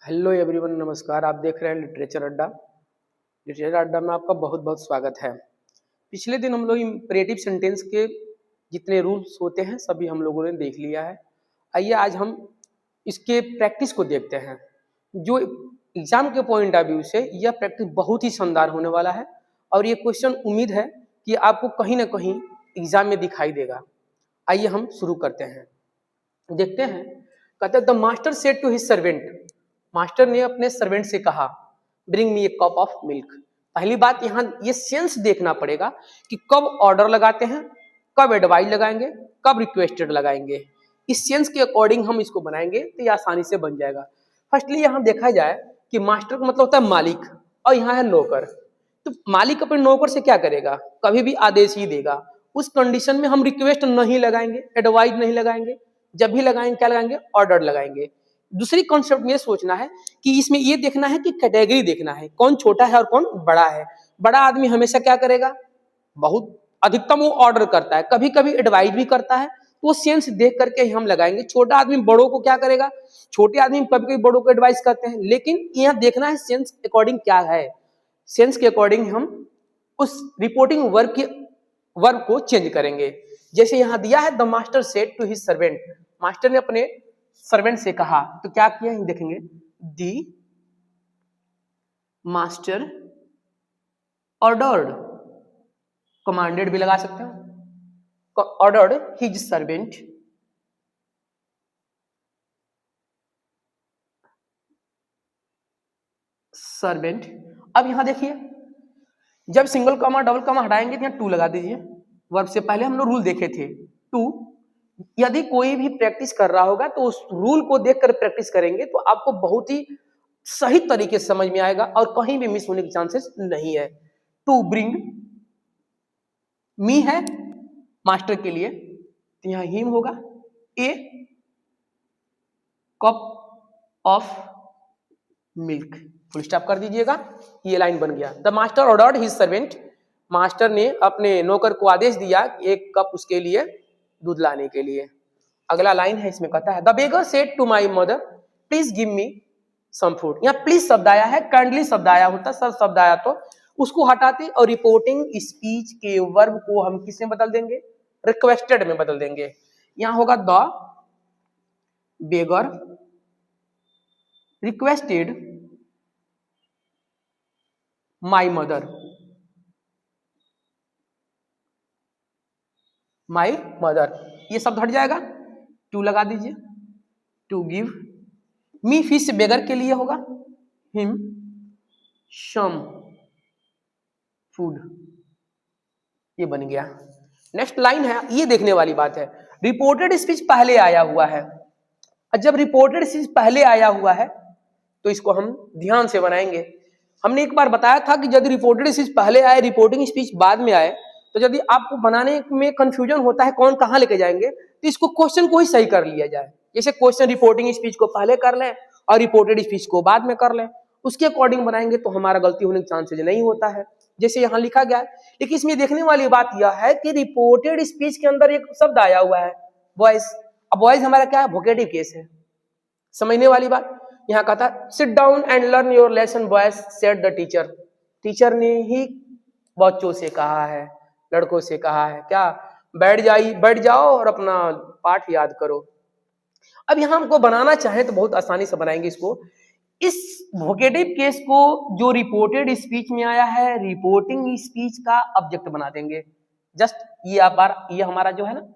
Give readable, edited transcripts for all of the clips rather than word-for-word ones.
Hello everyone, नमस्कार। आप देख रहे हैं लिटरेचर अड्डा। लिटरेचर अड्डा में आपका बहुत बहुत स्वागत है। पिछले दिन हम लोग इम्परेटिव सेंटेंस के जितने रूल्स होते हैं सभी हम लोगों ने देख लिया है। आइए आज हम इसके प्रैक्टिस को देखते हैं। जो एग्जाम के पॉइंट ऑफ व्यू से यह प्रैक्टिस बहुत ही शानदार होने वाला है और ये क्वेश्चन उम्मीद है कि आपको कहीं ना कहीं एग्जाम में दिखाई देगा। आइए हम शुरू करते हैं, देखते हैं। कहते हैं the master said to his servant, master ने अपने सर्वेंट से कहा, bring me a cup of milk. पहली बात यहाँ ये सेंस देखना पड़ेगा कि कब ऑर्डर लगाते हैं, कब एडवाइस लगाएंगे, कब रिक्वेस्टेड लगाएंगे। इस सेंस के अकॉर्डिंग हम इसको बनाएंगे तो ये आसानी से बन जाएगा। फर्स्टली यहाँ देखा जाए कि मास्टर का मतलब होता है मालिक और यहाँ है नौकर। तो मालिक अपने नौकर से क्या करेगा, कभी भी आदेश ही देगा। उस कंडीशन में हम रिक्वेस्ट नहीं लगाएंगे, एडवाइस नहीं लगाएंगे। जब भी लगाएंगे क्या लगाएंगे, ऑर्डर लगाएंगे। दूसरी कॉन्सेप्ट में ये सोचना है कि इसमें ये देखना है कि कैटेगरी देखना है, कौन छोटा है और कौन बड़ा है। बड़ा आदमी हमेशा क्या करेगा, बहुत अधिकतम वो ऑर्डर करता है, कभी कभी एडवाइस भी करता है। तो वो सेंस देख करके ही हम लगाएंगे। छोटा आदमी बड़ों को क्या करेगा, छोटे आदमी कभी कभी बड़ों को एडवाइस करते हैं, लेकिन यहाँ देखना है सेंस अकॉर्डिंग क्या है। सेंस के अकॉर्डिंग हम उस रिपोर्टिंग वर्ब को चेंज करेंगे। जैसे यहाँ दिया है the master said to his servant, master ने अपने सर्वेंट से कहा, तो क्या किया देखेंगे, दी मास्टर ऑर्डर्ड, कमांडेड भी लगा सकते हो, ऑर्डर्ड हिज सर्वेंट अब यहां देखिए, जब सिंगल कॉमा डबल कॉमा हटाएंगे तो यहाँ टू लगा दीजिए। वर्ब से पहले हम लोग रूल देखे थे टू। यदि कोई भी प्रैक्टिस कर रहा होगा तो उस रूल को देखकर प्रैक्टिस करेंगे तो आपको बहुत ही सही तरीके से समझ में आएगा और कहीं भी मिस होने के चांसेस नहीं है। टू ब्रिंग मी है मास्टर के लिए, तो यहां हिम होगा, a cup of milk, full stop कर दीजिएगा। ये लाइन बन गया। The master ordered his servant, master ने अपने नौकर को आदेश दिया एक कप उसके लिए दूध लाने के लिए। अगला लाइन है, इसमें कहता है the beggar said to my mother please give me some food. यहाँ प्लीज शब्द आया है, काइंडली शब्द आया होता, सब शब्द आया तो उसको हटाते और रिपोर्टिंग स्पीच के वर्ब को हम किस में बदल देंगे, रिक्वेस्टेड में बदल देंगे। यहाँ होगा the beggar requested my mother, my mother, ये शब्द हट जाएगा, टू लगा दीजिए। टू गिव मी फिश बेगर के लिए होगा हिम सम फूड, ये बन गया। नेक्स्ट लाइन है, ये देखने वाली बात है, रिपोर्टेड स्पीच पहले आया हुआ है। जब रिपोर्टेड स्पीच पहले आया हुआ है तो इसको हम ध्यान से बनाएंगे। हमने एक बार बताया था कि यदि रिपोर्टेड स्पीच पहले आए, रिपोर्टिंग स्पीच बाद में आए, तो यदि आपको बनाने में कंफ्यूजन होता है कौन कहां लेके जाएंगे, तो इसको क्वेश्चन को ही सही कर लिया जाए। जैसे क्वेश्चन रिपोर्टिंग स्पीच को पहले कर लें और रिपोर्टेड स्पीच को बाद में कर लें, उसके अकॉर्डिंग बनाएंगे तो हमारा गलती होने के चांसेस नहीं होता है, जैसे यहाँ लिखा गया है। लेकिन इसमें देखने वाली बात यह है कि रिपोर्टेड स्पीच के अंदर एक शब्द आया हुआ है वॉइस। अब वॉइस हमारा क्या है, वोकेटिव केस है। समझने वाली बात, यहाँ कहता है seat down and learn your lesson boys said the teacher, teacher ने ही बच्चों से कहा है, लड़कों से कहा है क्या, बैठ जाओ और अपना पाठ याद करो। अब यहाँ हमको बनाना चाहे तो बहुत आसानी से बनाएंगे इसको। इस वोकेटिव केस को जो रिपोर्टेड स्पीच में आया है, रिपोर्टिंग स्पीच का ऑब्जेक्ट बना देंगे। जस्ट ये हमारा जो है ना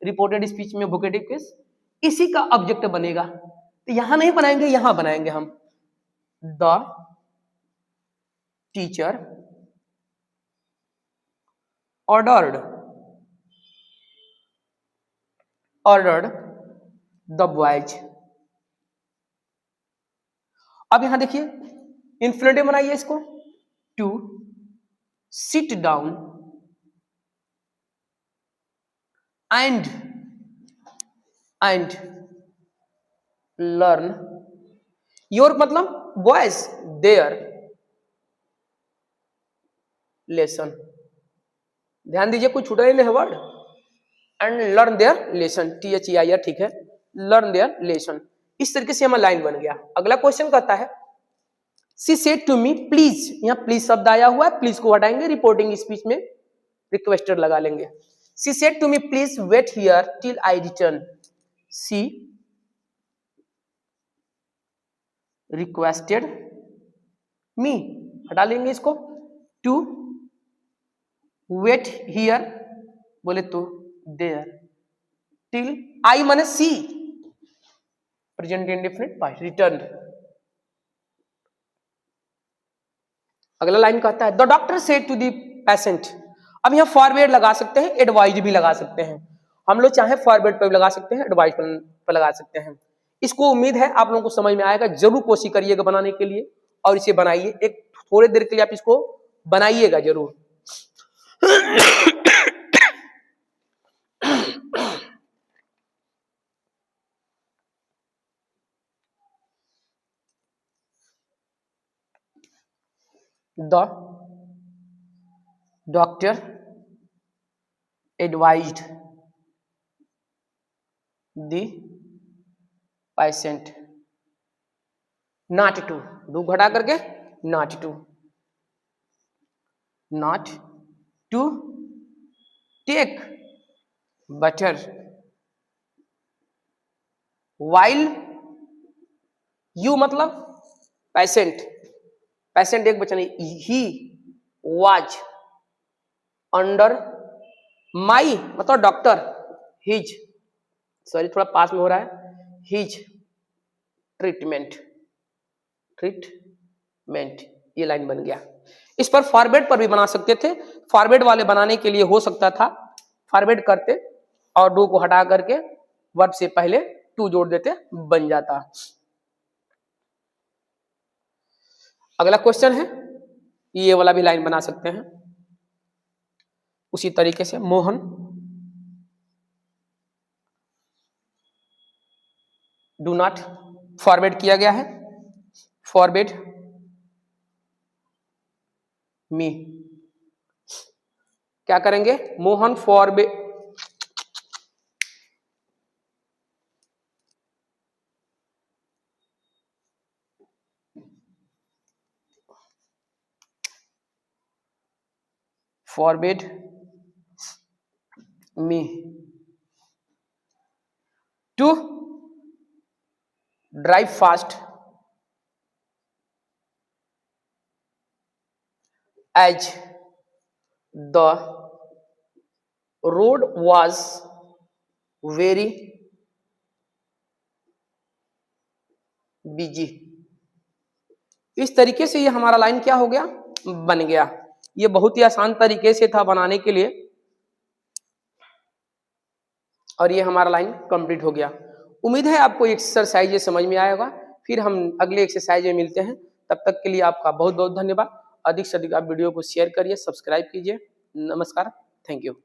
रिपोर्टेड स्पीच में वोकेटिव केस, इसी का ऑब्जेक्ट बनेगा। तो यहां नहीं बनाएंगे, यहां बनाएंगे हम the teacher ordered the boys. अब यहां देखिए इन्फ्लेटिव बनाइए इसको, to sit down and learn your, मतलब बॉयज देयर लेसन। ध्यान दीजिए कुछ छूटा नहीं है word, and learn their lesson, THEIR, ठीक है, लर्न देयर लेसन। इस तरीके से हमारा लाइन बन गया। अगला क्वेश्चन कहता है she said to me please, यहाँ प्लीज शब्द आया हुआ है, प्लीज को हटाएंगे, रिपोर्टिंग स्पीच में रिक्वेस्टेड लगा लेंगे। She said to me please wait here till I return, she requested me, हटा लेंगे इसको, टू वेट हियर बोले तो देयर, टिल आई माने see, present indefinite past, return. अगला लाइन कहता है the doctor said to the patient, अब यहाँ फॉरवर्ड लगा सकते हैं, एडवाइज भी लगा सकते हैं, हम लोग चाहे फॉरवर्ड पर लगा सकते हैं, एडवाइज पर लगा सकते हैं। इसको उम्मीद है आप लोगों को समझ में आएगा, जरूर कोशिश करिएगा बनाने के लिए और इसे बनाइए, एक थोड़ी देर के लिए आप इसको बनाइएगा जरूर। The doctor advised the patient not to, do घटा करके not to take butter while you मतलब patient, पेशेंट एक बच्चा नहीं, ही वाज अंडर माई मतलब डॉक्टर, हिज, सॉरी थोड़ा पास में हो रहा है, हिज ट्रीटमेंट, ये लाइन बन गया। इस पर फॉरवर्ड पर भी बना सकते थे, फॉरवर्ड वाले बनाने के लिए हो सकता था फॉरवर्ड करते और डू को हटा करके वर्ब से पहले टू जोड़ देते, बन जाता। अगला क्वेश्चन है, ये वाला भी लाइन बना सकते हैं उसी तरीके से। मोहन डू नॉट, फॉरवर्ड किया गया है, फॉरवर्ड मी, क्या करेंगे, Mohan forward forbid me to drive fast as the road was very busy। इस तरीके से ये हमारा लाइन क्या हो गया, बन गया। ये बहुत ही आसान तरीके से था बनाने के लिए और ये हमारा लाइन कंप्लीट हो गया। उम्मीद है आपको एक्सरसाइज ये समझ में आएगा, फिर हम अगले एक्सरसाइज में मिलते हैं। तब तक के लिए आपका बहुत बहुत धन्यवाद। अधिक से अधिक आप वीडियो को शेयर करिए, सब्सक्राइब कीजिए। नमस्कार, थैंक यू।